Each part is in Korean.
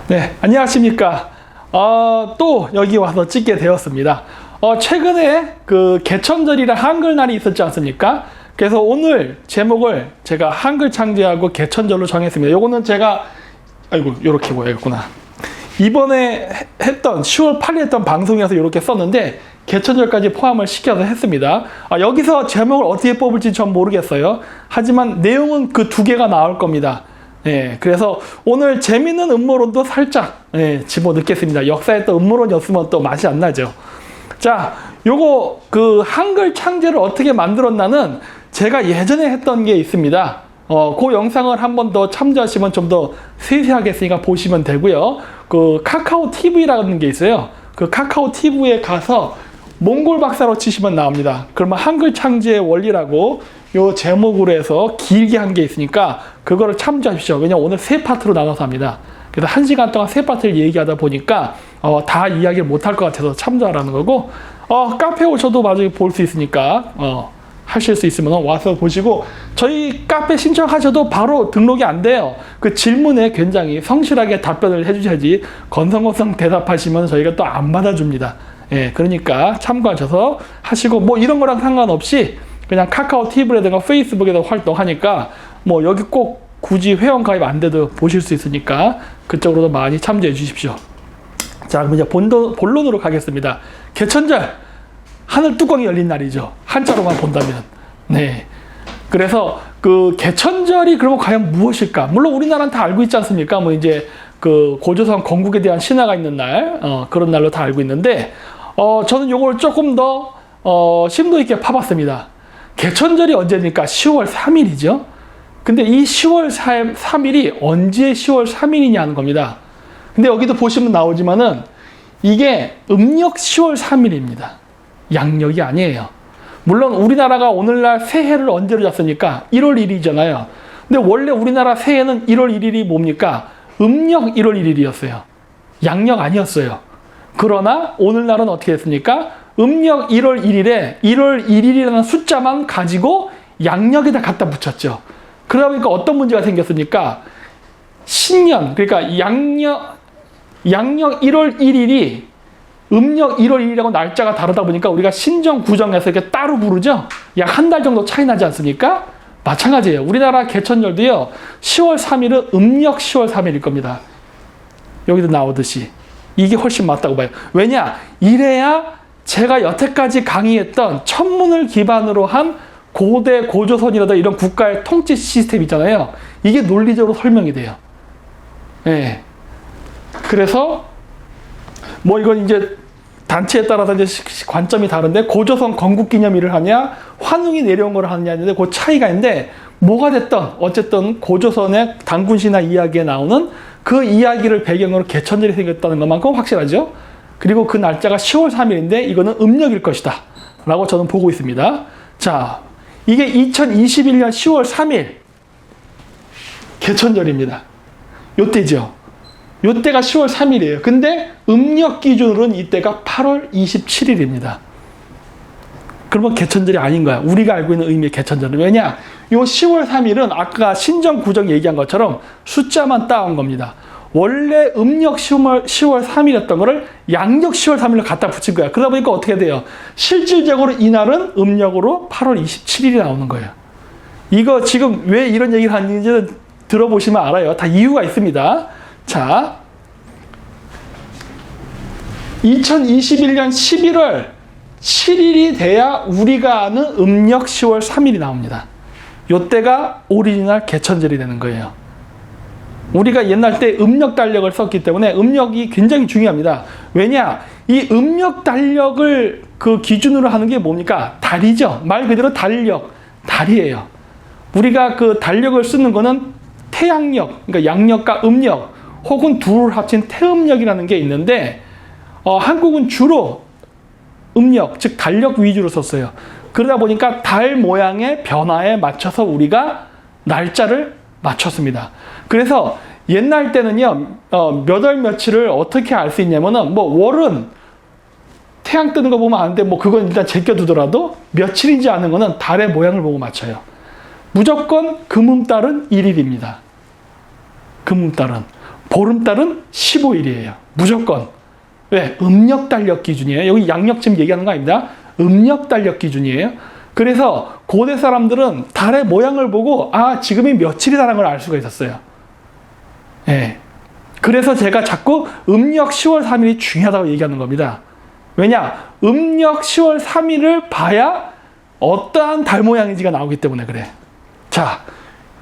네, 안녕하십니까. 또 여기 와서 찍게 되었습니다. 최근에 그 개천절이랑 한글날이 있었지 않습니까? 그래서 오늘 제목을 제가 한글 창제하고 개천절로 정했습니다. 요거는 제가, 요렇게 보여야겠구나. 이번에 했던 10월 8일 했던 방송에서 이렇게 썼는데 개천절까지 포함을 시켜서 했습니다. 여기서 제목을 어떻게 뽑을지 전 모르겠어요. 하지만 내용은 그 두 개가 나올 겁니다. 네, 그래서 오늘 재밌는 음모론도 살짝 집어넣겠습니다. 역사에 또 음모론이었으면 또 맛이 안 나죠. 자, 요거 그 한글 창제를 어떻게 만들었나는 제가 예전에 했던 게 있습니다. 그 영상을 한 번 더 참조하시면 좀 더 세세하게 했으니까 보시면 되고요. 그 카카오 TV라는 게 있어요. 그 카카오 TV에 가서 몽골 박사로 치시면 나옵니다. 그러면 한글 창제의 원리라고 요 제목으로 해서 길게 한 게 있으니까 그거를 참조하십시오. 왜냐면 오늘 세 파트로 나눠서 합니다. 그래서 1시간 동안 세 파트를 얘기하다 보니까 다 이야기를 못할 것 같아서 참조하라는 거고, 카페 오셔도 나중에 볼 수 있으니까 하실 수 있으면 와서 보시고, 저희 카페 신청하셔도 바로 등록이 안 돼요. 그 질문에 굉장히 성실하게 답변을 해주셔야지 건성건성 대답하시면 저희가 또 안 받아줍니다. 예, 그러니까 참고하셔서 하시고, 뭐 이런 거랑 상관없이 그냥 카카오 TV라든가 페이스북에서 활동하니까 뭐 여기 꼭 굳이 회원 가입 안 돼도 보실 수 있으니까 그쪽으로도 많이 참조해 주십시오. 자, 그럼 이제 본론으로 가겠습니다. 개천절, 하늘 뚜껑이 열린 날이죠. 한자로만 본다면. 네. 그래서 그 개천절이 그러면 과연 무엇일까? 물론 우리나라는 다 알고 있지 않습니까? 뭐 이제 그 고조선 건국에 대한 신화가 있는 날, 그런 날로 다 알고 있는데, 저는 요걸 조금 더 심도 있게 파봤습니다. 개천절이 언제입니까? 10월 3일이죠. 근데 이 10월 3일이 언제 10월 3일이냐 하는 겁니다. 근데 여기도 보시면 나오지만은 이게 음력 10월 3일입니다. 양력이 아니에요. 물론 우리나라가 오늘날 새해를 언제로 잡습니까? 1월 1일이잖아요. 근데 원래 우리나라 새해는 1월 1일이 뭡니까? 음력 1월 1일이었어요. 양력 아니었어요. 그러나 오늘날은 어떻게 됐습니까? 음력 1월 1일에 1월 1일이라는 숫자만 가지고 양력에다 갖다 붙였죠. 그러다 보니까 어떤 문제가 생겼습니까? 신년, 그러니까 양력 1월 1일이 음력 1월 1일하고 날짜가 다르다 보니까 우리가 신정, 구정해서 이렇게 따로 부르죠? 약 한 달 정도 차이 나지 않습니까? 마찬가지예요. 우리나라 개천절도요, 10월 3일은 음력 10월 3일일 겁니다. 여기도 나오듯이. 이게 훨씬 맞다고 봐요. 왜냐? 이래야 제가 여태까지 강의했던 천문을 기반으로 한 고대, 고조선이라든가 이런 국가의 통치 시스템 있잖아요. 이게 논리적으로 설명이 돼요. 예. 그래서 뭐 이건 이제 단체에 따라서 이제 관점이 다른데, 고조선 건국 기념일을 하냐, 환웅이 내려온 걸 하느냐 했는데 그 차이가 있는데, 뭐가 됐든 어쨌든 고조선의 단군신화 이야기에 나오는 그 이야기를 배경으로 개천절이 생겼다는 것만큼 확실하죠. 그리고 그 날짜가 10월 3일인데 이거는 음력일 것이다 라고 저는 보고 있습니다. 자, 이게 2021년 10월 3일 개천절입니다. 요때죠. 요때가 10월 3일이에요. 근데 음력 기준으로는 이때가 8월 27일입니다. 그러면 개천절이 아닌 거야. 우리가 알고 있는 의미의 개천절은. 왜냐? 요 10월 3일은 아까 신정, 구정 얘기한 것처럼 숫자만 따온 겁니다. 원래 음력 10월 3일이었던 거를 양력 10월 3일로 갖다 붙인 거야. 그러다 보니까 어떻게 돼요? 실질적으로 이날은 음력으로 8월 27일이 나오는 거예요. 이거 지금 왜 이런 얘기를 하는지 들어보시면 알아요. 다 이유가 있습니다. 자, 2021년 11월 7일이 돼야 우리가 아는 음력 10월 3일이 나옵니다. 요때가 오리지널 개천절이 되는 거예요. 우리가 옛날 때 음력 달력을 썼기 때문에 음력이 굉장히 중요합니다. 왜냐? 이 음력 달력을 그 기준으로 하는 게 뭡니까? 달이죠. 말 그대로 달력, 달이에요. 우리가 그 달력을 쓰는 거는 태양력, 그러니까 양력과 음력, 혹은 둘을 합친 태음력이라는 게 있는데, 한국은 주로 음력, 즉 달력 위주로 썼어요. 그러다 보니까 달 모양의 변화에 맞춰서 우리가 날짜를 맞췄습니다. 그래서 옛날 때는요, 몇 월 며칠을 어떻게 알 수 있냐면은, 뭐 월은 태양 뜨는 거 보면 아는데, 뭐 그건 일단 제껴두더라도 며칠인지 아는 거는 달의 모양을 보고 맞춰요. 무조건 금음달은 1일입니다. 금음달은. 보름달은 15일이에요. 무조건. 왜? 음력 달력 기준이에요. 여기 양력 지금 얘기하는 거 아닙니다. 음력 달력 기준이에요. 그래서 고대 사람들은 달의 모양을 보고 지금이 며칠이라는 걸 알 수가 있었어요. 예. 그래서 제가 자꾸 음력 10월 3일이 중요하다고 얘기하는 겁니다. 왜냐? 음력 10월 3일을 봐야 어떠한 달 모양인지가 나오기 때문에 그래. 자,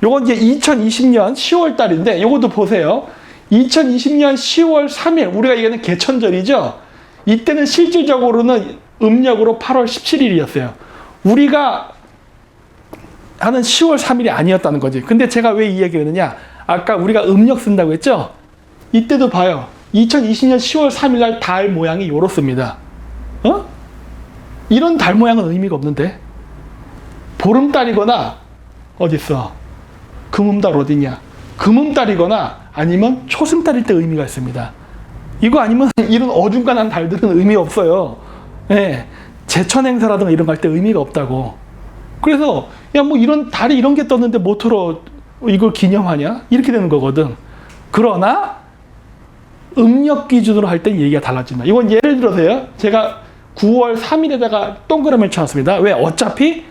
요건 이제 2020년 10월 달인데 요것도 보세요. 2020년 10월 3일 우리가 얘기하는 개천절이죠. 이때는 실질적으로는 음력으로 8월 17일이었어요. 우리가 하는 10월 3일이 아니었다는 거지. 근데 제가 왜 이 얘기를 했느냐? 아까 우리가 음력 쓴다고 했죠? 이때도 봐요. 2020년 10월 3일 날 달 모양이 요렇습니다. 이런 달 모양은 의미가 없는데. 보름달이거나 어딨어? 금음달 어디냐? 금음달이거나 아니면 초승달일 때 의미가 있습니다. 이거 아니면 이런 어중간한 달들은 의미 없어요. 예. 제천 행사라든가 이런 거 할 때 의미가 없다고. 그래서 야 뭐 이런 달이 이런 게 떴는데 뭐터러 이걸 기념하냐? 이렇게 되는 거거든. 그러나 음력 기준으로 할 땐 얘기가 달라진다. 이건 예를 들어서요. 제가 9월 3일에다가 동그라미를 쳐놨습니다. 왜? 어차피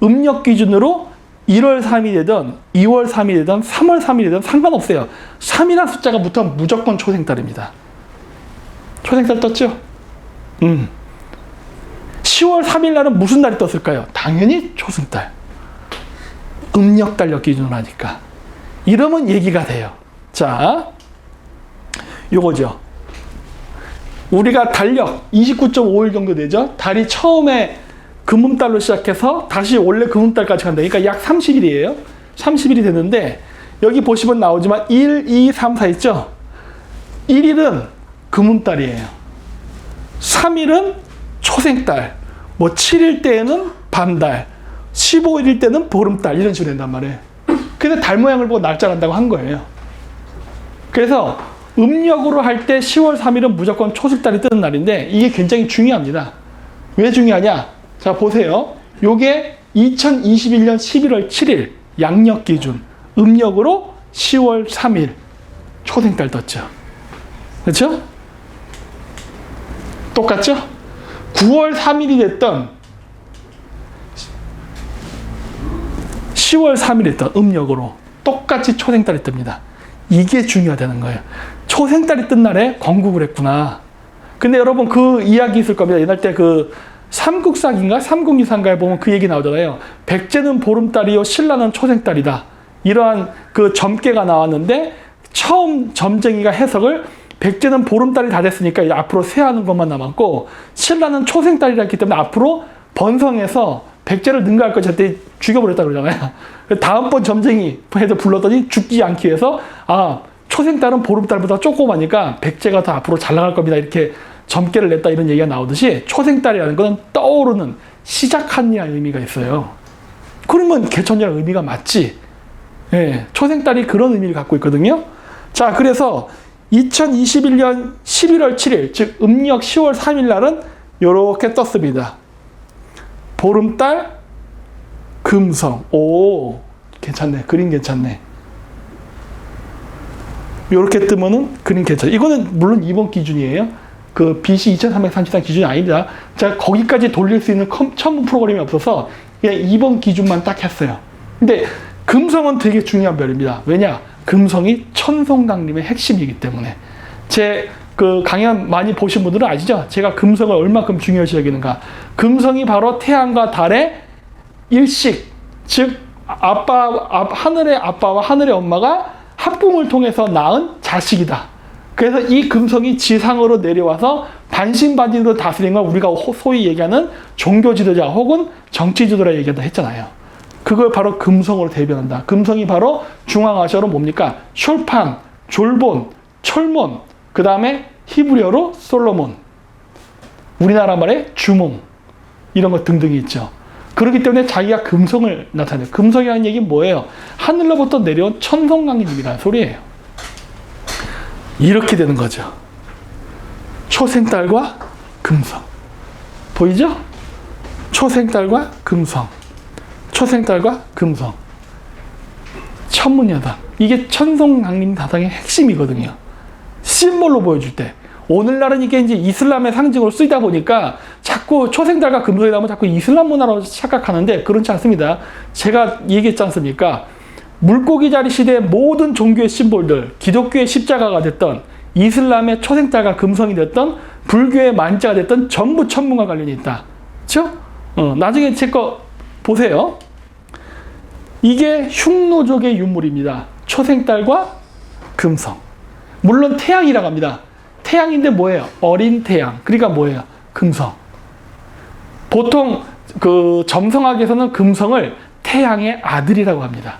음력 기준으로 1월 3일이든 2월 3일이든 3월 3일이든 상관없어요. 3이라는 숫자가 붙으면 무조건 초생달입니다. 초생달 떴죠? 10월 3일 날은 무슨 날이 떴을까요? 당연히 초승달. 음력 달력 기준으로 하니까. 이러면 얘기가 돼요. 자, 요거죠. 우리가 달력 29.5일 정도 되죠? 달이 처음에 금음달로 시작해서 다시 원래 금음달까지 간다. 그러니까 약 30일이에요. 30일이 되는데 여기 보시면 나오지만 1, 2, 3, 4 있죠? 1일은 금음달이에요. 3일은 초생달. 뭐 7일 때에는 반달. 15일일 때는 보름달. 이런 식으로 된단 말이에요. 근데 달 모양을 보고 날짜를 한다고 한 거예요. 그래서 음력으로 할 때 10월 3일은 무조건 초승달이 뜨는 날인데 이게 굉장히 중요합니다. 왜 중요하냐? 자, 보세요. 요게 2021년 11월 7일 양력 기준. 음력으로 10월 3일 초생달 떴죠. 그렇죠? 똑같죠? 9월 3일이 됐던 10월 3일이 됐던 음력으로 똑같이 초생달이 뜹니다. 이게 중요하다는 거예요. 초생달이 뜬 날에 건국을 했구나. 근데 여러분 그 이야기 있을 겁니다. 옛날 때 그 삼국사기인가 삼국유사인가에 보면 그 얘기 나오잖아요. 백제는 보름달이요 신라는 초생달이다. 이러한 그 점괘가 나왔는데 처음 점쟁이가 해석을 백제는 보름달이 다 됐으니까 이제 앞으로 쇠하는 것만 남았고 신라는 초생달이라 했기 때문에 앞으로 번성해서 백제를 능가할 것 저때 죽여버렸다 그러잖아요. 다음번 점쟁이 해서 불렀더니 죽지 않기 위해서 초생달은 보름달보다 조그마니까 백제가 더 앞으로 잘 나갈 겁니다. 이렇게 점괘를 냈다 이런 얘기가 나오듯이 초생달이라는 것은 떠오르는 시작한 이라는 의미가 있어요. 그러면 개천이라는 의미가 맞지. 예, 초생달이 그런 의미를 갖고 있거든요. 자, 그래서 2021년 11월 7일, 즉 음력 10월 3일 날은 이렇게 떴습니다. 보름달, 금성. 오, 괜찮네. 그림 괜찮네. 이렇게 뜨면은 그림 괜찮아요. 이거는 물론 이번 기준이에요. 그 BC 2334 기준이 아닙니다. 제가 거기까지 돌릴 수 있는 첨부 프로그램이 없어서 그냥 이번 기준만 딱 했어요. 근데 금성은 되게 중요한 별입니다. 왜냐? 금성이 천송강림의 핵심이기 때문에. 제 그 강연 많이 보신 분들은 아시죠? 제가 금성을 얼마큼 중요시 여기는가. 금성이 바로 태양과 달의 일식, 즉 하늘의 아빠와 하늘의 엄마가 합궁을 통해서 낳은 자식이다. 그래서 이 금성이 지상으로 내려와서 반신반인으로 다스리는 걸 우리가 소위 얘기하는 종교 지도자 혹은 정치 지도자 얘기한다 했잖아요. 그걸 바로 금성으로 대변한다. 금성이 바로 중앙아시아로 뭡니까? 숄판, 졸본, 철몬, 그 다음에 히브리어로 솔로몬, 우리나라 말에 주몽, 이런 것 등등이 있죠. 그렇기 때문에 자기가 금성을 나타내요. 금성이라는 얘기는 뭐예요? 하늘로부터 내려온 천성강림이라는 소리예요. 이렇게 되는 거죠. 초생달과 금성. 보이죠? 초생달과 금성. 초생달과 금성. 천문여당. 이게 천성강림 다당의 핵심이거든요. 심볼로 보여줄 때. 오늘날은 이게 이제 이슬람의 상징으로 쓰이다 보니까 자꾸 초생달과 금성이 나오면 자꾸 이슬람 문화로 착각하는데 그렇지 않습니다. 제가 얘기했지 않습니까? 물고기 자리 시대의 모든 종교의 심볼들, 기독교의 십자가가 됐던, 이슬람의 초생달과 금성이 됐던, 불교의 만자가 됐던 전부 천문과 관련이 있다. 그렇죠? 나중에 제 거 보세요. 이게 흉노족의 유물입니다. 초생달과 금성. 물론 태양이라고 합니다. 태양인데 뭐예요? 어린 태양. 그러니까 뭐예요? 금성. 보통 그 점성학에서는 금성을 태양의 아들이라고 합니다.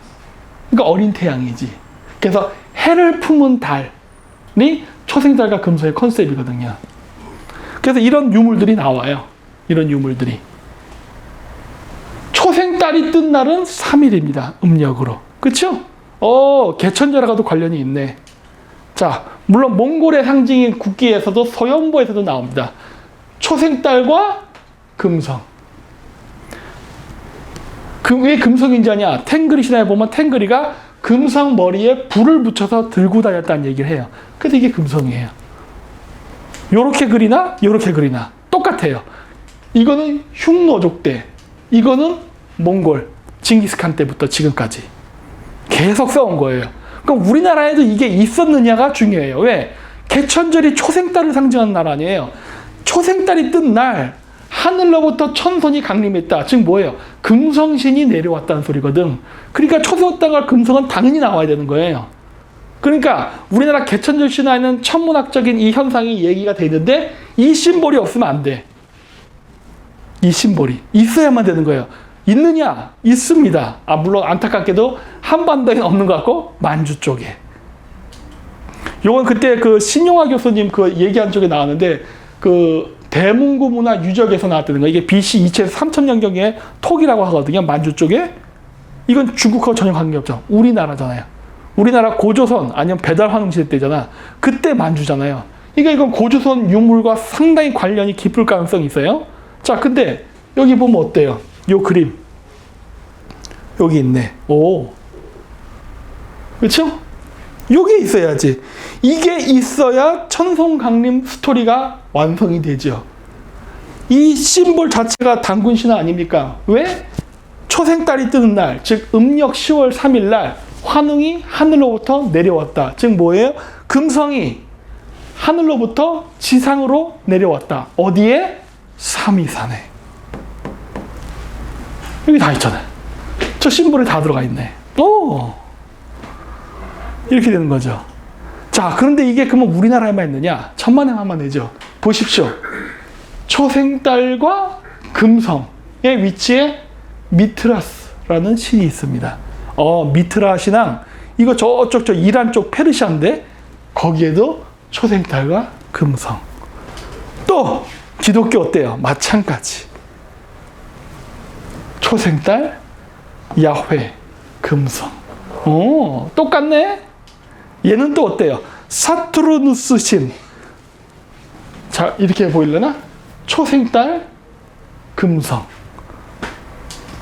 그러니까 어린 태양이지. 그래서 해를 품은 달이 초생달과 금성의 컨셉이거든요. 그래서 이런 유물들이 나와요. 이런 유물들이. 초생달이 뜬 날은 3일입니다. 음력으로. 그렇죠? 개천절하고도 관련이 있네. 자, 물론 몽골의 상징인 국기에서도 소연보에서도 나옵니다. 초생달과 금성. 왜 금성인지 아냐? 탱그리 신화에 보면 탱그리가 금성 머리에 불을 붙여서 들고 다녔다는 얘기를 해요. 그래서 이게 금성이에요. 요렇게 그리나 요렇게 그리나 똑같아요. 이거는 흉노족 때, 이거는 몽골 징기스칸 때부터 지금까지 계속 써온 거예요. 그럼 우리나라에도 이게 있었느냐가 중요해요. 왜? 개천절이 초생달을 상징하는 날 아니에요. 초생달이 뜬 날 하늘로부터 천선이 강림했다. 즉 뭐예요? 금성신이 내려왔다는 소리거든. 그러니까 초생달과 금성은 당연히 나와야 되는 거예요. 그러니까 우리나라 개천절 신화에는 천문학적인 이 현상이 얘기가 돼 있는데 이 심볼이 없으면 안 돼. 이 심볼이 있어야만 되는 거예요. 있느냐? 있습니다. 물론 안타깝게도 한반도에는 없는 것 같고 만주 쪽에. 요건 그때 그 신용화 교수님 그 얘기한 쪽에 나왔는데 그 대문구 문화 유적에서 나왔다는 거. 이게 BC 2000에서 3000년경에 톡이라고 하거든요. 만주 쪽에. 이건 중국하고 전혀 관계없죠. 우리나라잖아요. 우리나라 고조선 아니면 배달환웅 시대 때잖아. 그때 만주잖아요. 그러니까 이건 고조선 유물과 상당히 관련이 깊을 가능성이 있어요. 자, 근데 여기 보면 어때요? 요 그림. 여기 있네. 오. 그렇죠? 요게 있어야지. 이게 있어야 천송강림 스토리가 완성이 되죠. 이 심볼 자체가 단군 신화 아닙니까? 왜? 초생달이 뜨는 날, 즉 음력 10월 3일 날 환웅이 하늘로부터 내려왔다. 즉 뭐예요? 금성이 하늘로부터 지상으로 내려왔다. 어디에? 삼위산에. 여기 다 있잖아요. 저 심볼이 다 들어가 있네. 오! 이렇게 되는 거죠. 자, 그런데 이게 그러면 우리나라에만 있느냐? 천만에만 되죠. 보십시오. 초생달과 금성의 위치에 미트라스라는 신이 있습니다. 미트라 신앙. 이거 저쪽 저 이란 쪽 페르시아인데 거기에도 초생달과 금성. 또 기독교 어때요? 마찬가지. 초생달, 야훼, 금성. 똑같네? 얘는 또 어때요? 사투르누스 신. 자, 이렇게 보이려나? 초생달, 금성.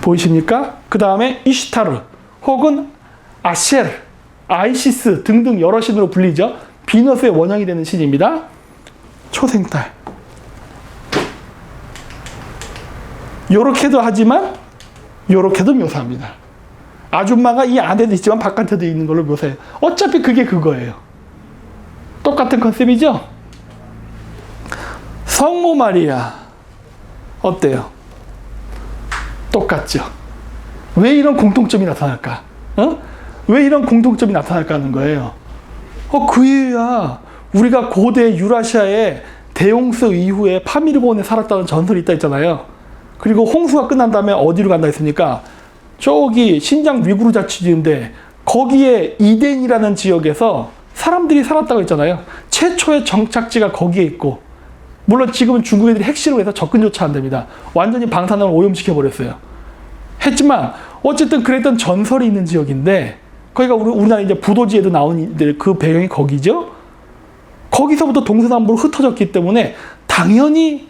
보이십니까? 그 다음에 이시타르 혹은 아셰르, 아이시스 등등 여러 신으로 불리죠. 비너스의 원형이 되는 신입니다. 초생달. 요렇게도 하지만 요렇게도 묘사합니다. 아줌마가 이 안에도 있지만 바깥에도 있는 걸로 묘사해요. 어차피 그게 그거예요. 똑같은 컨셉이죠? 성모 마리아 어때요? 똑같죠? 왜 이런 공통점이 나타날까? 왜 이런 공통점이 나타날까 하는 거예요. 그 이유야. 우리가 고대 유라시아의 대홍수 이후에 파미르곤에 살았다는 전설이 있다 했잖아요. 그리고 홍수가 끝난 다음에 어디로 간다 했습니까? 저기 신장 위구르 자치주인데 거기에 이덴이라는 지역에서 사람들이 살았다고 했잖아요. 최초의 정착지가 거기에 있고, 물론 지금은 중국 애들이 핵실험을 해서 접근조차 안 됩니다. 완전히 방사능을 오염시켜버렸어요. 했지만 어쨌든 그랬던 전설이 있는 지역인데 거기가 우리나라 이제 부도지에도 나온 그 배경이 거기죠. 거기서부터 동서남북으로 흩어졌기 때문에 당연히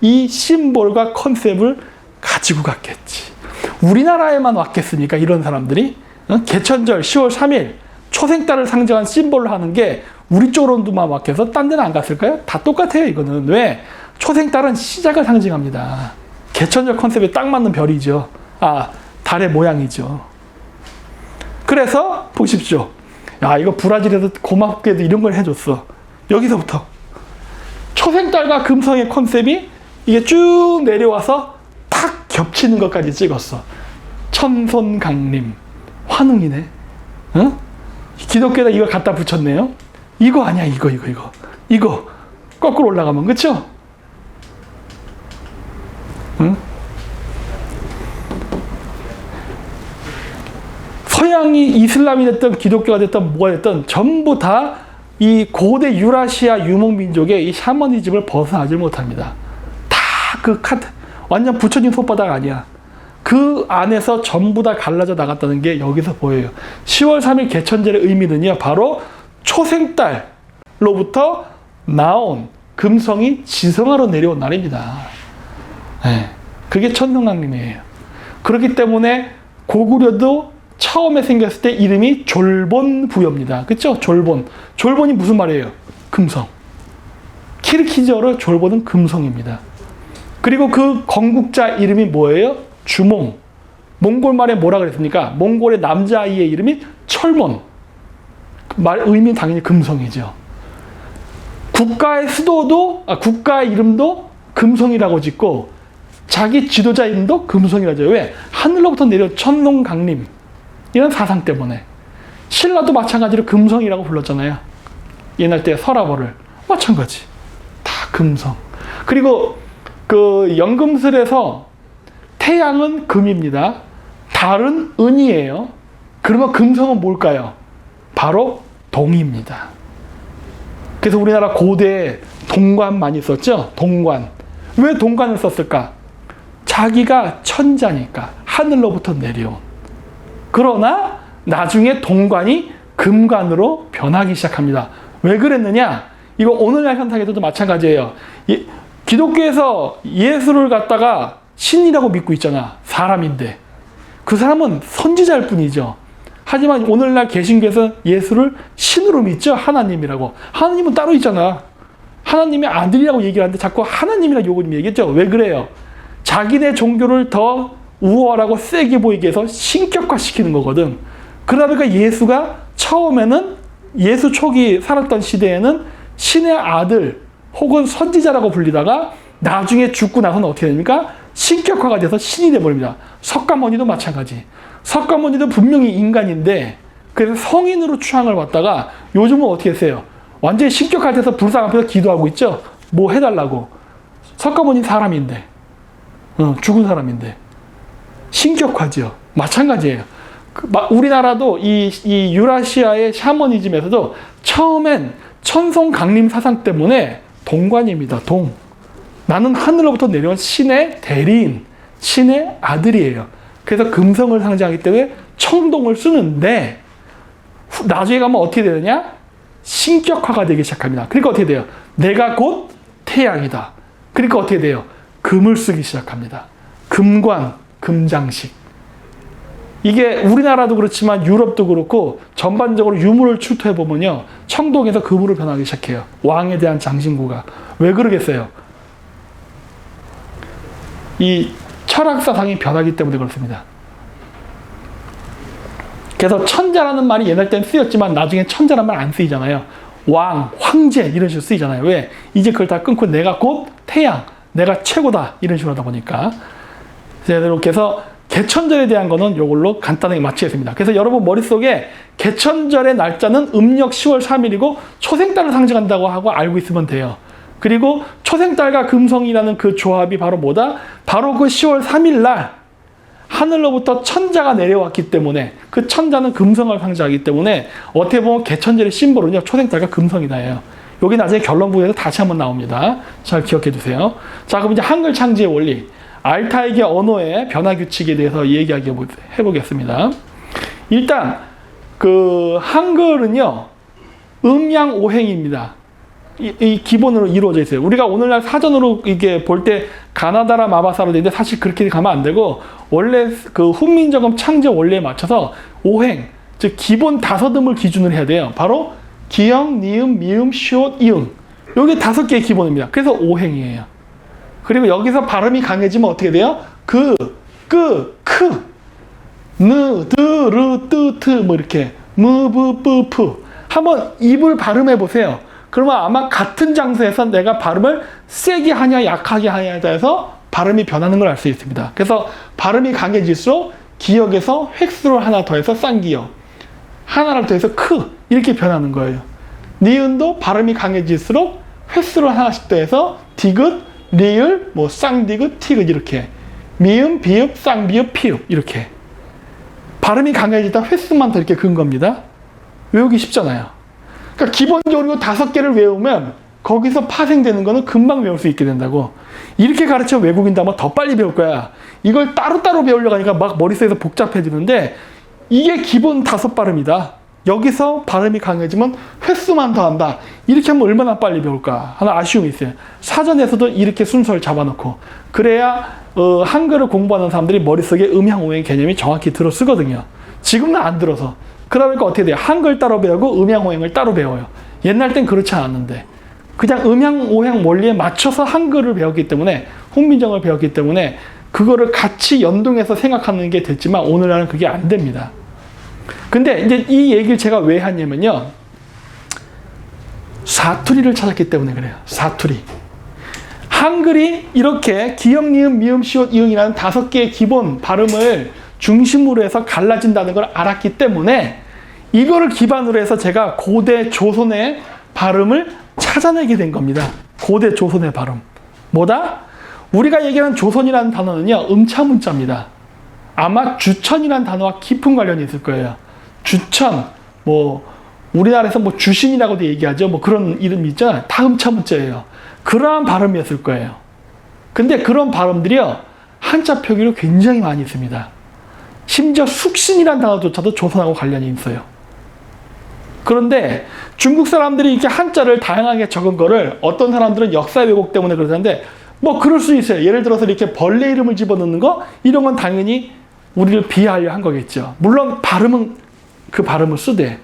이 심볼과 컨셉을 가지고 갔겠지. 우리나라에만 왔겠습니까? 이런 사람들이? 개천절 10월 3일 초생달을 상징한 심볼로 하는 게 우리 쪽으로만 막혀서 딴 데는 안 갔을까요? 다 똑같아요, 이거는. 왜? 초생달은 시작을 상징합니다. 개천절 컨셉에 딱 맞는 별이죠. 달의 모양이죠. 그래서 보십시오. 야, 이거 브라질에서 고맙게도 이런 걸 해줬어. 여기서부터 초생달과 금성의 컨셉이 이게 쭉 내려와서 탁 겹치는 것까지 찍었어. 천손강림. 환웅이네. 응? 기독교에다 이거 갖다 붙였네요. 이거 아니야, 이거. 이거 거꾸로 올라가면, 그쵸? 응? 서양이 이슬람이 됐든 기독교가 됐든 뭐가 됐든 전부 다 이 고대 유라시아 유목민족의 이 샤머니즘을 벗어나지 못합니다. 다 그 카드 완전 붙여진 손바닥 아니야. 그 안에서 전부 다 갈라져 나갔다는 게 여기서 보여요. 10월 3일 개천절의 의미는요, 바로 초생달로부터 나온 금성이 지성하로 내려온 날입니다. 네, 그게 천성강림이에요. 그렇기 때문에 고구려도 처음에 생겼을 때 이름이 졸본부여입니다. 그쵸? 졸본이 무슨 말이에요? 금성. 키르키저어로 졸본은 금성입니다. 그리고 그 건국자 이름이 뭐예요? 주몽. 몽골 말에 뭐라 그랬습니까? 몽골의 남자아이의 이름이 철몬. 의미는 당연히 금성이죠. 국가의 수도도, 국가의 이름도 금성이라고 짓고, 자기 지도자 이름도 금성이라죠. 왜? 하늘로부터 내려온 천롱강림. 이런 사상 때문에. 신라도 마찬가지로 금성이라고 불렀잖아요. 옛날 때 서라벌을. 마찬가지. 다 금성. 그리고 그 연금술에서 태양은 금입니다. 달은 은이에요. 그러면 금성은 뭘까요? 바로 동입니다. 그래서 우리나라 고대에 동관 많이 썼죠? 동관. 왜 동관을 썼을까? 자기가 천자니까. 하늘로부터 내려온. 그러나 나중에 동관이 금관으로 변하기 시작합니다. 왜 그랬느냐? 이거 오늘날 현상에서도 마찬가지예요. 기독교에서 예수를 갖다가 신이라고 믿고 있잖아. 사람인데. 그 사람은 선지자일 뿐이죠. 하지만 오늘날 개신교에서 예수를 신으로 믿죠. 하나님이라고. 하나님은 따로 있잖아. 하나님의 아들이라고 얘기를 하는데 자꾸 하나님이라고 요거 좀 얘기했죠. 왜 그래요? 자기네 종교를 더 우월하고 세게 보이게 해서 신격화시키는 거거든. 그러다 보니까 예수가 처음에는 예수 초기 살았던 시대에는 신의 아들 혹은 선지자라고 불리다가 나중에 죽고 나서는 어떻게 됩니까? 신격화가 돼서 신이 되어버립니다. 석가모니도 마찬가지. 석가모니도 분명히 인간인데 그래서 성인으로 추앙을 받다가 요즘은 어떻게 했어요? 완전히 신격화돼서 불상 앞에서 기도하고 있죠? 뭐 해달라고. 석가모니 사람인데 죽은 사람인데 신격화죠. 마찬가지예요. 우리나라도 이 유라시아의 샤머니즘에서도 처음엔 천성강림 사상 때문에 동관입니다. 나는 하늘로부터 내려온 신의 대리인, 신의 아들이에요. 그래서 금성을 상징하기 때문에 청동을 쓰는데 나중에 가면 어떻게 되느냐? 신격화가 되기 시작합니다. 그러니까 어떻게 돼요? 내가 곧 태양이다. 그러니까 어떻게 돼요? 금을 쓰기 시작합니다. 금관, 금장식. 이게 우리나라도 그렇지만 유럽도 그렇고 전반적으로 유물을 출토해보면요. 청동에서 금으로 변하기 시작해요. 왕에 대한 장신구가. 왜 그러겠어요? 이 철학사상이 변하기 때문에 그렇습니다. 그래서 천자라는 말이 옛날 땐 쓰였지만 나중에 천자라는 말 안 쓰이잖아요. 왕, 황제 이런 식으로 쓰이잖아요. 왜? 이제 그걸 다 끊고 내가 곧 태양, 내가 최고다 이런 식으로 하다 보니까 이렇게 해서 개천절에 대한 거는 이걸로 간단하게 마치겠습니다. 그래서 여러분 머릿속에 개천절의 날짜는 음력 10월 3일이고 초생달을 상징한다고 하고 알고 있으면 돼요. 그리고 초생달과 금성이라는 그 조합이 바로 뭐다? 바로 그 10월 3일 날 하늘로부터 천자가 내려왔기 때문에 그 천자는 금성을 상징하기 때문에 어떻게 보면 개천절의 심볼은요. 초생달과 금성이다예요. 여기 나중에 결론부에서 다시 한번 나옵니다. 잘 기억해 두세요. 자, 그럼 이제 한글 창제의 원리. 알타이계 언어의 변화 규칙에 대해서 해보겠습니다. 일단 그 한글은요. 음양오행입니다. 이 기본으로 이루어져 있어요. 우리가 오늘날 사전으로 이게 볼 때 가나다라 마바사로 되는데 사실 그렇게 가면 안 되고 원래 그 훈민정음 창제 원리에 맞춰서 오행, 즉 기본 다섯음을 기준으로 해야 돼요. 바로 기역, 니은, 미음, 시옷, 이응. 요게 5개의 기본입니다. 그래서 5행이에요. 그리고 여기서 발음이 강해지면 어떻게 돼요? 그, 끄, 크, 느, 드, 르, 뜨, 트, 뭐 이렇게 무, 부, 뿌, 푸. 한번 입을 발음해 보세요. 그러면 아마 같은 장소에서 내가 발음을 세게 하냐 약하게 하냐에 따라서 발음이 변하는 걸 알 수 있습니다. 그래서 발음이 강해질수록 기역에서 획수를 하나 더해서 쌍기역, 하나를 더해서 크 이렇게 변하는 거예요. 니은도 발음이 강해질수록 획수를 하나씩 더해서 디귿, 리을, 뭐 쌍디귿, 티귿 이렇게 미음, 비읍, 쌍비읍, 피읍 이렇게 발음이 강해지다 획수만 더 이렇게 근 겁니다. 외우기 쉽잖아요. 그러니까 기본적으로 5개를 외우면 거기서 파생되는 거는 금방 외울 수 있게 된다고. 이렇게 가르치면 외국인도 아마 더 빨리 배울 거야. 이걸 따로따로 배우려고 하니까 막 머릿속에서 복잡해지는데 이게 기본 5발음이다. 여기서 발음이 강해지면 횟수만 더한다. 이렇게 하면 얼마나 빨리 배울까 하나 아쉬움이 있어요. 사전에서도 이렇게 순서를 잡아놓고 그래야 한글을 공부하는 사람들이 머릿속에 음양오행 개념이 정확히 들어 쓰거든요. 지금은 안 들어서. 그러니까 어떻게 돼요? 한글 따로 배우고 음양오행을 따로 배워요. 옛날 땐 그렇지 않았는데 그냥 음양오행 원리에 맞춰서 한글을 배웠기 때문에 훈민정을 배웠기 때문에 그거를 같이 연동해서 생각하는 게 됐지만 오늘날은 그게 안 됩니다. 근데 이제 이 얘기를 제가 왜 하냐면요. 사투리를 찾았기 때문에 그래요. 사투리. 한글이 이렇게 기역, 니은, 미음, 시옷, 이응이라는 5개의 기본 발음을 중심으로 해서 갈라진다는 걸 알았기 때문에 이거를 기반으로 해서 제가 고대 조선의 발음을 찾아내게 된 겁니다. 고대 조선의 발음. 뭐다? 우리가 얘기하는 조선이라는 단어는요. 음차문자입니다. 아마 주천이라는 단어와 깊은 관련이 있을 거예요. 주천, 뭐 우리나라에서 뭐 주신이라고도 얘기하죠. 뭐 그런 이름이 있잖아요. 다 음차문자예요. 그러한 발음이었을 거예요. 근데 그런 발음들이요. 한자 표기로 굉장히 많이 있습니다. 심지어 숙신이라는 단어조차도 조선하고 관련이 있어요. 그런데 중국 사람들이 이렇게 한자를 다양하게 적은 거를 어떤 사람들은 역사 왜곡 때문에 그러는데 뭐 그럴 수 있어요. 예를 들어서 이렇게 벌레 이름을 집어넣는 거 이런 건 당연히 우리를 비하하려 한 거겠죠. 물론 발음은 그 발음을 쓰되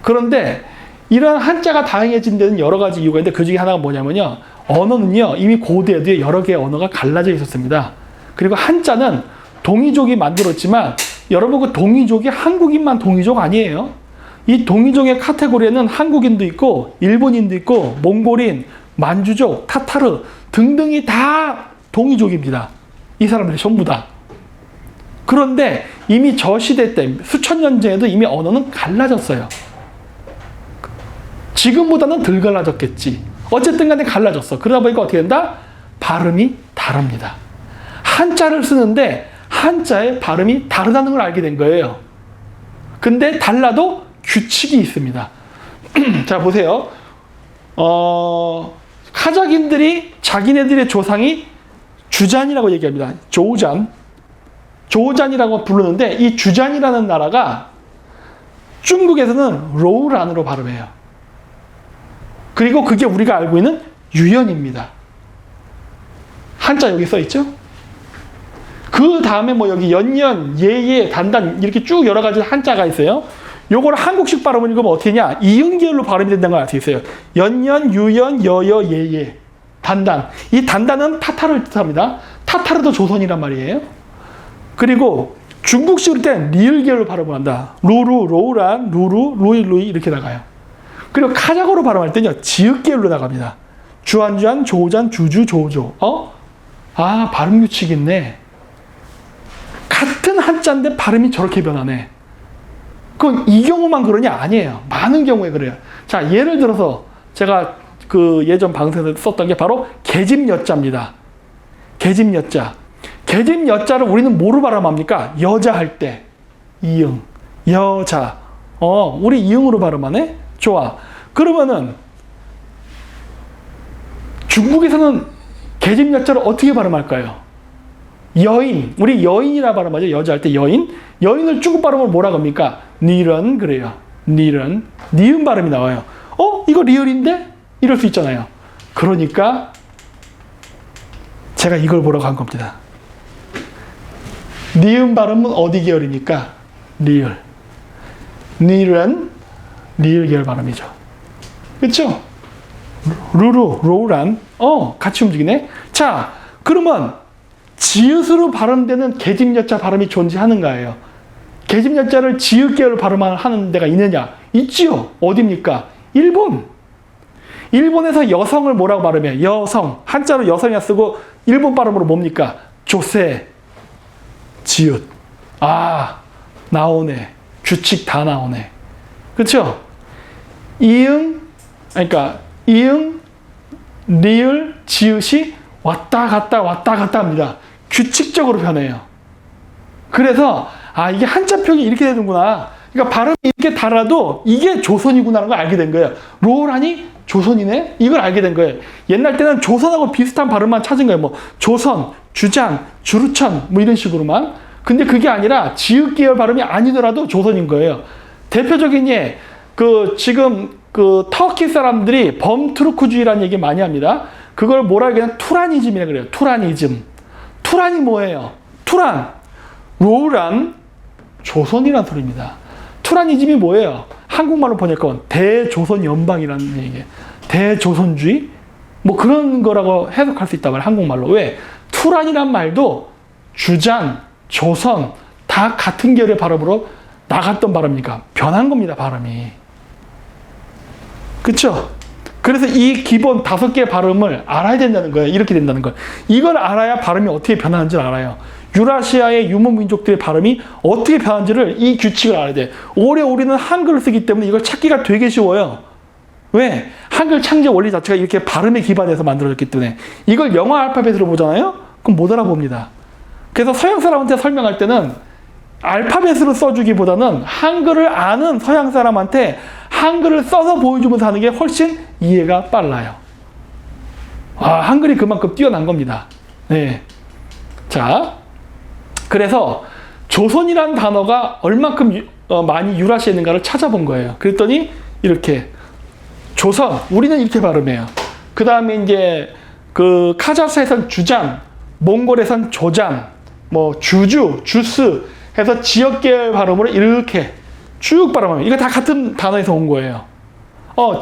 그런데 이런 한자가 다양해진 데는 여러 가지 이유가 있는데 그 중에 하나가 뭐냐면요. 언어는요. 이미 고대에도 여러 개의 언어가 갈라져 있었습니다. 그리고 한자는 동이족이 만들었지만 여러분 그 동이족이 한국인만 동이족 아니에요. 이 동이족의 카테고리에는 한국인도 있고 일본인도 있고 몽골인, 만주족, 타타르 등등이 다 동이족입니다. 이 사람들이 전부 다. 그런데 이미 저 시대 때 수천 년 전에도 이미 언어는 갈라졌어요. 지금보다는 덜 갈라졌겠지. 어쨌든 간에 갈라졌어. 그러다 보니까 어떻게 된다? 발음이 다릅니다. 한자를 쓰는데 한자의 발음이 다르다는 걸 알게 된 거예요. 근데 달라도 규칙이 있습니다. 자, 보세요. 카자흐인들이 자기네들의 조상이 주잔이라고 얘기합니다. 조우잔. 조우잔이라고 부르는데 이 주잔이라는 나라가 중국에서는 로우란으로 발음해요. 그리고 그게 우리가 알고 있는 유연입니다. 한자 여기 써 있죠? 그 다음에 뭐 여기 연연, 예예, 단단 이렇게 쭉 여러 가지 한자가 있어요. 요걸 한국식 발음을 읽으면 어떻게 되냐? 이응계열로 발음이 된다는 걸 알 수 있어요. 연연, 유연, 여여, 예예, 단단. 이 단단은 타타르를 뜻합니다. 타타르도 조선이란 말이에요. 그리고 중국식으로 땐 리을계열로 발음을 한다. 루루, 로우란, 루루, 루이, 루이 이렇게 나가요. 그리고 카자흐로 발음할 때는요. 지읒계열로 나갑니다. 주안주안, 조우잔, 주주, 조우조. 아, 발음 규칙이 있네. 같은 한자인데 발음이 저렇게 변하네. 그건 이 경우만 그러냐? 아니에요. 많은 경우에 그래요. 자, 예를 들어서 제가 그 예전 방송에서 썼던 게 바로 계집여자입니다. 계집여자. 계집여자를 우리는 뭐로 발음합니까? 여자 할 때. 이응. 여자. 우리 이응으로 발음하네? 좋아. 그러면은 중국에서는 계집여자를 어떻게 발음할까요? 여인. 우리 여인이라 발음하죠. 여자 할 때 여인. 여인을 중국 발음을 뭐라고 합니까? 니런 그래요. 니런. 니은 발음이 나와요. 이거 리을인데? 이럴 수 있잖아요. 그러니까 제가 이걸 보라고 한 겁니다. 니은 발음은 어디 계열입니까? 리을. 니런, 리을 계열 발음이죠. 그쵸? 로우란. 같이 움직이네. 자, 그러면 지읒으로 발음되는 계집여자 발음이 존재하는가예요. 계집여자를 지읒 계열 발음하는 데가 있느냐? 있지요. 어디입니까? 일본. 일본에서 여성을 뭐라고 발음해요? 여성. 한자로 여성이라 쓰고 일본 발음으로 뭡니까? 조세. 지읒. 나오네. 규칙 다 나오네. 그렇죠? 이응, 리을, 지읒이 왔다 갔다 합니다. 규칙적으로 변해요. 그래서 이게 한자표기 이렇게 되는구나. 그러니까 발음이 이렇게 달아도 이게 조선이구나라는 걸 알게 된 거예요. 로우란이 조선이네? 이걸 알게 된 거예요. 옛날 때는 조선하고 비슷한 발음만 찾은 거예요. 뭐 조선, 주장, 주루천 뭐 이런 식으로만. 근데 그게 아니라 지읒 계열 발음이 아니더라도 조선인 거예요. 대표적인 예, 지금 터키 사람들이 범투르크주의라는 얘기 많이 합니다. 그걸 뭐라 그러냐? 투라니즘이라고 그래요. 투라니즘. 투란이 뭐예요? 투란. 로우란 조선이란 소리입니다. 투라니즘이 뭐예요? 한국말로 번역하면 대조선 연방이라는 얘기예요. 대조선주의? 뭐 그런 거라고 해석할 수 있단 말이에요. 한국말로. 왜? 투란이란 말도 주장, 조선 다 같은 결의 발음으로 나갔던 발음이니까 변한 겁니다. 발음이. 그쵸? 그래서 이 기본 5개의 발음을 알아야 된다는 거예요. 이렇게 된다는 거예요. 이걸 알아야 발음이 어떻게 변하는지를 알아요. 유라시아의 유목민족들의 발음이 어떻게 변하는지를 이 규칙을 알아야 돼. 오래 우리는 한글을 쓰기 때문에 이걸 찾기가 되게 쉬워요. 왜? 한글 창제 원리 자체가 이렇게 발음에 기반해서 만들어졌기 때문에. 이걸 영어 알파벳으로 보잖아요? 그럼 못 알아봅니다. 그래서 서양 사람한테 설명할 때는 알파벳으로 써주기보다는 한글을 아는 서양 사람한테 한글을 써서 보여주면서 하는 게 훨씬 이해가 빨라요. 한글이 그만큼 뛰어난 겁니다. 네. 자, 그래서 조선이라는 단어가 얼만큼 많이 유라시했는가를 찾아본 거예요. 그랬더니 이렇게 조선, 우리는 이렇게 발음해요. 그 다음에 이제 카자흐에선 주장, 몽골에선 조장, 뭐 주주, 주스 해서 지역계열 발음으로 이렇게 쭉 발음하면 이거 다 같은 단어에서 온 거예요.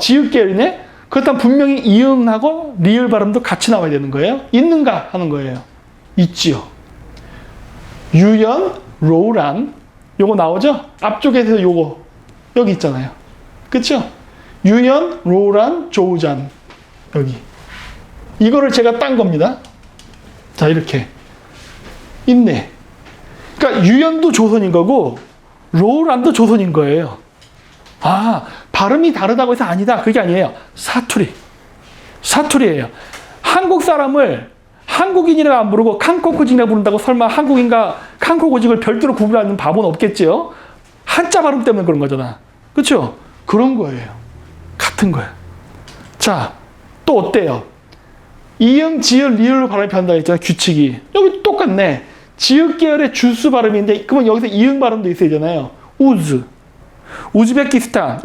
지역계열이네? 그렇다면 분명히 이응하고 리을 발음도 같이 나와야 되는 거예요. 있는가 하는 거예요. 있지요. 유연, 로우란 요거 나오죠? 앞쪽에서 요거 여기 있잖아요. 그쵸? 유연, 로우란, 조우잔 여기 이거를 제가 딴 겁니다. 자 이렇게 있네. 그러니까 유연도 조선인 거고 로우란도 조선인 거예요. 발음이 다르다고 해서 아니다. 그게 아니에요. 사투리예요. 한국 사람을 한국인이라고 안 부르고 칸코쿠직이라고 부른다고 설마 한국인과 칸코쿠직을 별도로 구분하는 바보는 없겠지요? 한자 발음 때문에 그런 거잖아. 그렇죠? 그런 거예요. 같은 거예요. 자, 또 어때요? 이응, 지읒, 리을로 발음이 변한다 했잖아요. 규칙이. 여기 똑같네. 지읒 계열의 주스 발음인데 그러면 여기서 이응 발음도 있어야 되잖아요. 우즈. 우즈베키스탄이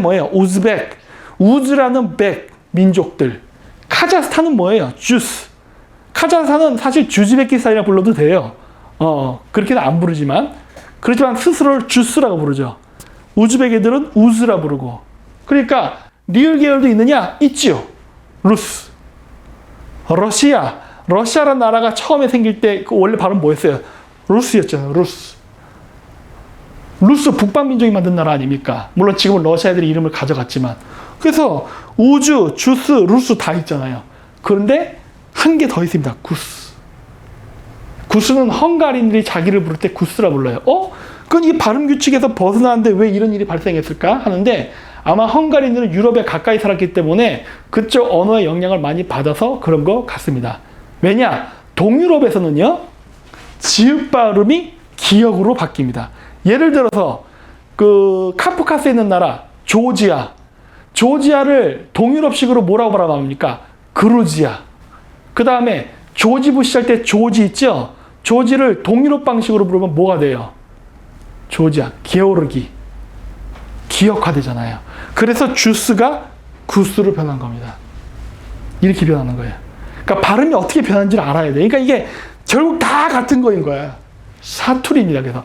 뭐예요? 우즈벡. 우즈라는 백 민족들. 카자흐스탄은 뭐예요? 주스. 카자흐스탄은 사실 주즈베키스탄이라고 불러도 돼요. 그렇게는 안 부르지만. 그렇지만 스스로를 주스라고 부르죠. 우즈벡 애들은 우즈라 부르고. 그러니까 리을 계열도 있느냐? 있지요. 루스. 러시아라는 나라가 처음에 생길 때 원래 발음 뭐였어요? 루스였잖아요. 루스 북방민족이 만든 나라 아닙니까? 물론 지금은 러시아 애들이 이름을 가져갔지만. 그래서 우주, 주스, 루스 다 있잖아요. 그런데 한 개 더 있습니다. 구스는 헝가리인들이 자기를 부를 때 구스라 불러요. 그건 이 발음 규칙에서 벗어나는데 왜 이런 일이 발생했을까 하는데 아마 헝가리인들은 유럽에 가까이 살았기 때문에 그쪽 언어의 영향을 많이 받아서 그런 것 같습니다. 왜냐? 동유럽에서는요. 지읒 발음이 기역으로 바뀝니다. 예를 들어서 카프카스에 있는 나라 조지아를 동유럽식으로 뭐라고 발음합니까? 그루지아. 그 다음에 조지 부시 할 때 조지 있죠? 조지를 동유럽 방식으로 부르면 뭐가 돼요? 조지아, 게오르기. 기역화되잖아요. 그래서 주스가 구스로 변한 겁니다. 이렇게 변하는 거예요. 그러니까 발음이 어떻게 변하는지를 알아야 돼. 그러니까 이게 결국 다 같은 거인 거야. 사투리입니다. 그래서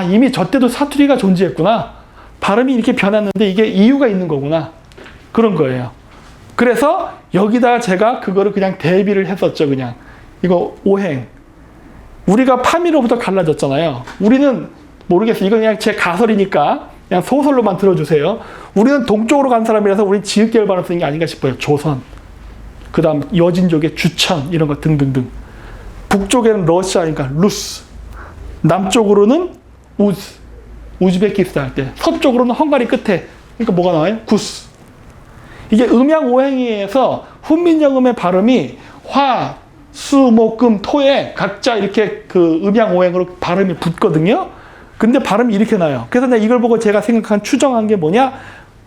이미 저 때도 사투리가 존재했구나. 발음이 이렇게 변했는데 이게 이유가 있는 거구나. 그런 거예요. 그래서 여기다가 제가 그거를 그냥 대비를 했었죠. 그냥 이거 오행. 우리가 파미로부터 갈라졌잖아요. 우리는 모르겠어요. 이건 그냥 제 가설이니까 그냥 소설로만 들어주세요. 우리는 동쪽으로 간 사람이라서 우리는 지읒계열 발음 쓰는 게 아닌가 싶어요. 조선. 그 다음 여진족의 주천 이런 거 등등등. 북쪽에는 러시아 그러니까 루스. 남쪽으로는 우즈베키스탄 할 때. 서쪽으로는 헝가리 끝에. 그러니까 뭐가 나와요? 구스. 이게 음양 오행에 의해서 훈민정음의 발음이 화, 수, 목, 금, 토에 각자 이렇게 그 음양 오행으로 발음이 붙거든요. 근데 발음이 이렇게 나요. 그래서 내가 이걸 보고 제가 생각한 추정한 게 뭐냐?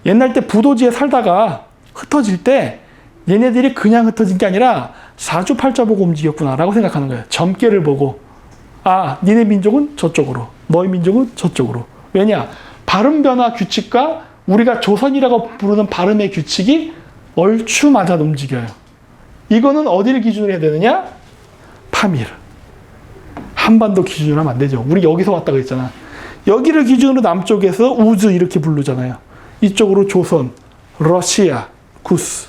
옛날 때 부도지에 살다가 흩어질 때 얘네들이 그냥 흩어진 게 아니라 사주팔자 보고 움직였구나라고 생각하는 거예요. 점괘를 보고 아, 니네 민족은 저쪽으로, 너희 민족은 저쪽으로. 왜냐? 발음 변화 규칙과 우리가 조선이라고 부르는 발음의 규칙이 얼추 맞아 움직여요. 이거는 어디를 기준으로 해야 되느냐? 파밀. 한반도 기준으로 하면 안 되죠. 우리 여기서 왔다고 했잖아. 여기를 기준으로 남쪽에서 우즈 이렇게 부르잖아요. 이쪽으로 조선, 러시아, 구스.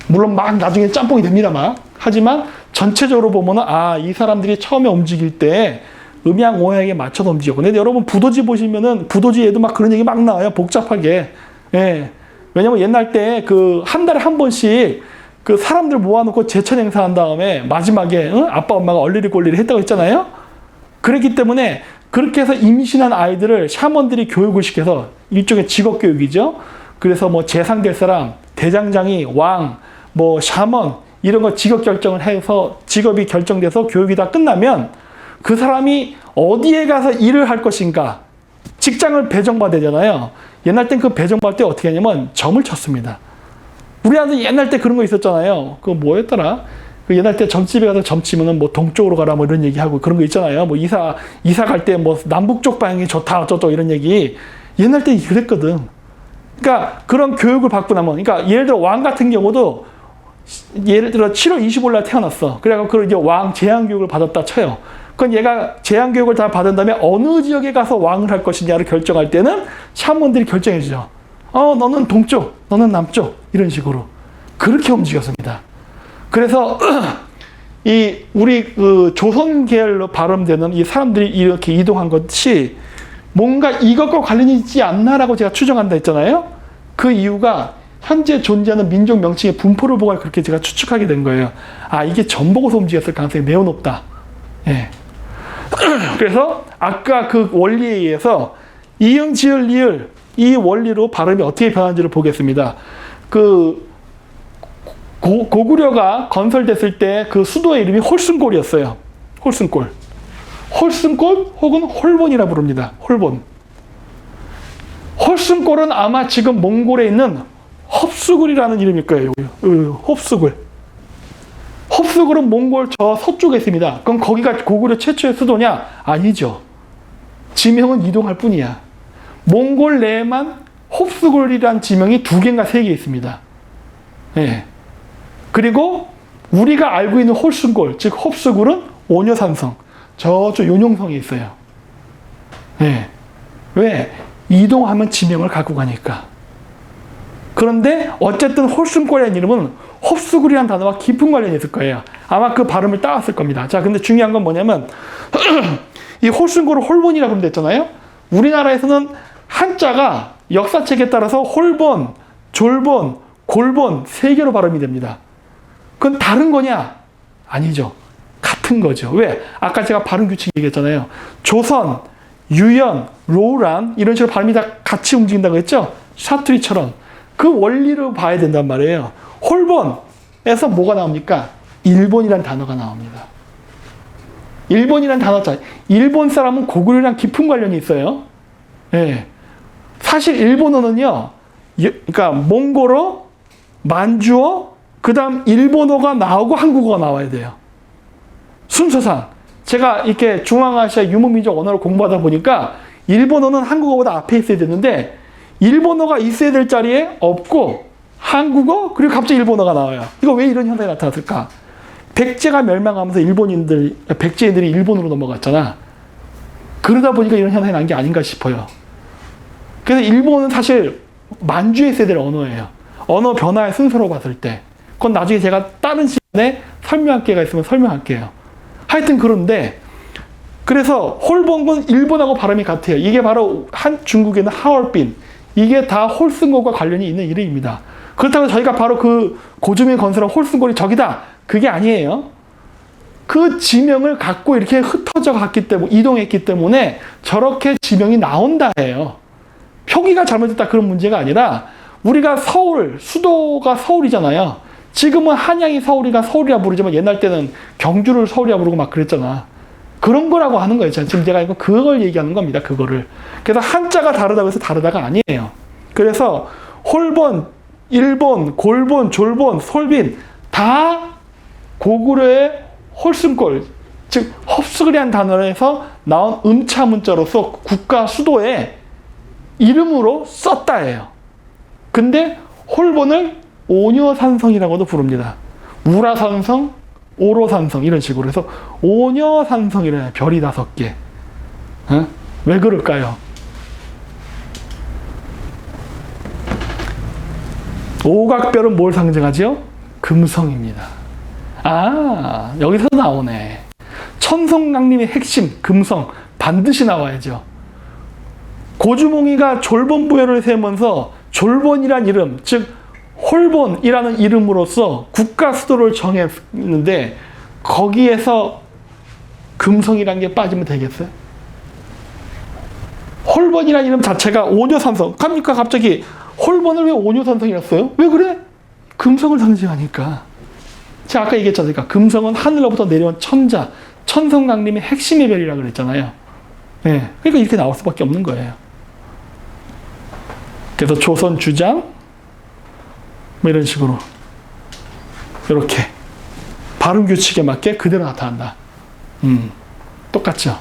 물론 막 나중에 짬뽕이 됩니다, 막. 하지만 전체적으로 보면은 아, 이 사람들이 처음에 움직일 때 음양 오행에 맞춰서 움직였고. 근데 여러분 부도지 보시면은 부도지에도 막 그런 얘기 막 나와요. 복잡하게. 예. 왜냐면 옛날 때 그 한 달에 한 번씩 그 사람들 모아놓고 제천 행사한 다음에 마지막에 아빠 엄마가 얼리리 꼴리리 했다고 했잖아요. 그랬기 때문에 그렇게 해서 임신한 아이들을 샤먼들이 교육을 시켜서 일종의 직업 교육이죠. 그래서 뭐 재상 될 사람, 대장장이, 왕, 뭐 샤먼 이런 거 직업 결정을 해서 직업이 결정돼서 교육이 다 끝나면 그 사람이 어디에 가서 일을 할 것인가 직장을 배정받아야 옛날 땐 그 배정받을 때 어떻게 하냐면 점을 쳤습니다. 우리한테 옛날 때 그런 거 있었잖아요. 그거 뭐였더라? 그 옛날 때 점집에 가서 점 치면은 뭐 동쪽으로 가라 뭐 이런 얘기하고 그런 거 있잖아요. 뭐 이사 갈 때 뭐 남북쪽 방향이 좋다 어쩌고 이런 얘기. 옛날 때 그랬거든. 그러니까 그런 교육을 받고 나면 그러니까 예를 들어 왕 같은 경우도 예를 들어 7월 25일 날 태어났어. 그래갖고 그 이제 왕 제한 교육을 받았다 쳐요. 그건 얘가 제한 교육을 다 받은 다음에 어느 지역에 가서 왕을 할 것이냐를 결정할 때는 샤먼들이 결정해 주죠. 너는 동쪽, 너는 남쪽 이런 식으로 그렇게 움직였습니다. 그래서 이 우리 그 조선 계열로 발음되는 이 사람들이 이렇게 이동한 것이 뭔가 이것과 관련이 있지 않나라고 제가 추정한다 했잖아요. 그 이유가 현재 존재하는 민족 명칭의 분포를 보고 그렇게 제가 추측하게 된 거예요. 아, 이게 점 보고서 움직였을 가능성이 매우 높다. 예. 그래서 아까 그 원리에 의해서 이응, 지을, 리을 이 원리로 발음이 어떻게 변하는지를 보겠습니다. 그 고구려가 건설됐을 때 그 수도의 이름이 홀순골이었어요. 홀순골. 홀순골 혹은 홀본이라 부릅니다. 홀본. 홀순골은 아마 지금 몽골에 있는 헙수굴이라는 이름일 거예요. 헙수굴. 헙수굴은 몽골 저 서쪽에 있습니다. 그럼 거기가 고구려 최초의 수도냐? 아니죠. 지명은 이동할 뿐이야. 몽골 내에만 헙수굴이라는 지명이 2개인가 3개 있습니다. 예. 그리고 우리가 알고 있는 홀순골, 즉 헙수굴은 오녀산성, 저쪽 요뇽성에 있어요. 예. 왜? 이동하면 지명을 갖고 가니까. 그런데 어쨌든 홀순골이라는 이름은 헙수굴이라는 단어와 깊은 관련이 있을 거예요. 아마 그 발음을 따왔을 겁니다. 자, 근데 중요한 건 뭐냐면 이 홀순골을 홀본이라고 하면 됐잖아요. 우리나라에서는 한자가 역사책에 따라서 홀본, 졸본, 골본 3개로 발음이 됩니다. 그건 다른 거냐? 아니죠. 같은 거죠. 왜? 아까 제가 발음 규칙 얘기했잖아요. 조선, 유연, 로우란 이런 식으로 발음이 다 같이 움직인다고 했죠? 샤투리처럼. 그 원리로 봐야 된단 말이에요. 홀본에서 뭐가 나옵니까? 일본이란 단어가 나옵니다. 일본이란 단어잖아요. 일본 사람은 고구려랑 깊은 관련이 있어요. 예. 사실 일본어는요, 그러니까 몽골어, 만주어, 그 다음 일본어가 나오고 한국어가 나와야 돼요. 순서상. 제가 이렇게 중앙아시아 유목민족 언어를 공부하다 보니까 일본어는 한국어보다 앞에 있어야 되는데 일본어가 있어야 될 자리에 없고 한국어 그리고 갑자기 일본어가 나와요. 이거 왜 이런 현상이 나타났을까? 백제가 멸망하면서 백제인들이 일본으로 넘어갔잖아. 그러다 보니까 이런 현상이 난 게 아닌가 싶어요. 그래서 일본은 사실 만주했어야 될 언어예요. 언어 변화의 순서로 봤을 때. 그건 나중에 제가 다른 시간에 설명할 기회가 있으면 설명할게요. 하여튼 그런데 그래서 홀본군 일본하고 발음이 같아요. 이게 바로 중국에는 하얼빈. 이게 다 홀승골과 관련이 있는 이름입니다. 그렇다고 저희가 바로 그 고주민 건설한 홀승골이 저기다. 그게 아니에요. 그 지명을 갖고 이렇게 흩어져 갔기 때문에, 이동했기 때문에 저렇게 지명이 나온다 해요. 표기가 잘못됐다 그런 문제가 아니라 우리가 서울, 수도가 서울이잖아요. 지금은 한양이 서울이라 부르지만 옛날 때는 경주를 서울이라 부르고 막 그랬잖아. 그런 거라고 하는 거예요. 지금 제가 이거 그걸 얘기하는 겁니다. 그거를. 그래서 한자가 다르다고 해서 다르다가 아니에요. 그래서 홀본, 일본, 골본, 졸본, 솔빈 다 고구려의 홀승골, 즉 흡수그리한 단어에서 나온 음차 문자로서 국가 수도의 이름으로 썼다예요. 근데 홀본을 오녀산성이라고도 부릅니다. 우라산성, 오로산성 이런 식으로 해서 오녀산성이래요. 별이 5개. 어? 왜 그럴까요? 오각별은 뭘 상징하지요? 금성입니다. 아, 여기서 나오네. 천성강림의 핵심, 금성 반드시 나와야죠. 고주몽이가 졸본부여를 세우면서 졸본이란 이름, 즉 홀본이라는 이름으로써 국가 수도를 정했는데 거기에서 금성이라는 게 빠지면 되겠어요? 홀본이라는 이름 자체가 오녀산성. 갑니까? 갑자기 홀본을 왜 오녀산성이었어요? 왜 그래? 금성을 상징하니까. 제가 아까 얘기했지 않습니까? 금성은 하늘로부터 내려온 천자, 천성강림의 핵심의 별이라고 그랬잖아요. 네, 그러니까 이렇게 나올 수밖에 없는 거예요. 그래서 조선 주장 뭐 이런 식으로 이렇게 발음 규칙에 맞게 그대로 나타난다. 똑같죠?